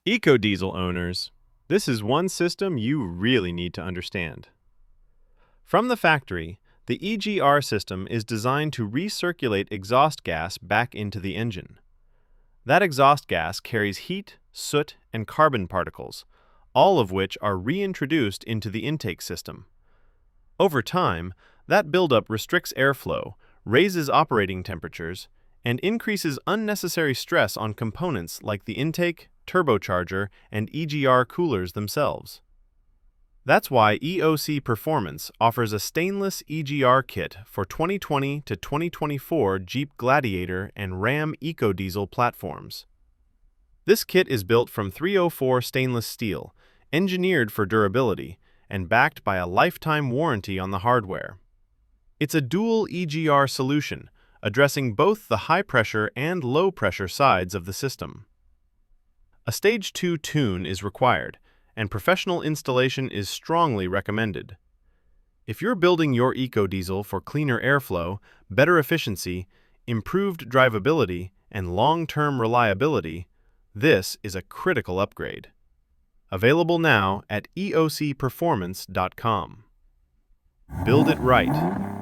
Ecodiesel owners, this is one system you really need to understand. From the factory, the EGR system is designed to recirculate exhaust gas back into the engine. That exhaust gas carries heat, soot, and carbon particles, all of which are reintroduced into the intake system. Over time, that buildup restricts airflow, raises operating temperatures, and increases unnecessary stress on components like the intake, turbocharger, and EGR coolers themselves. That's why EOC Performance offers a stainless EGR kit for 2020 to 2024 Jeep Gladiator and Ram Ecodiesel platforms. This kit is built from 304 stainless steel, engineered for durability, and backed by a lifetime warranty on the hardware. It's a dual EGR solution, addressing both the high-pressure and low-pressure sides of the system. A Stage 2 tune is required, and professional installation is strongly recommended. If you're building your Ecodiesel for cleaner airflow, better efficiency, improved drivability, and long-term reliability, this is a critical upgrade. Available now at eocperformance.com. Build it right.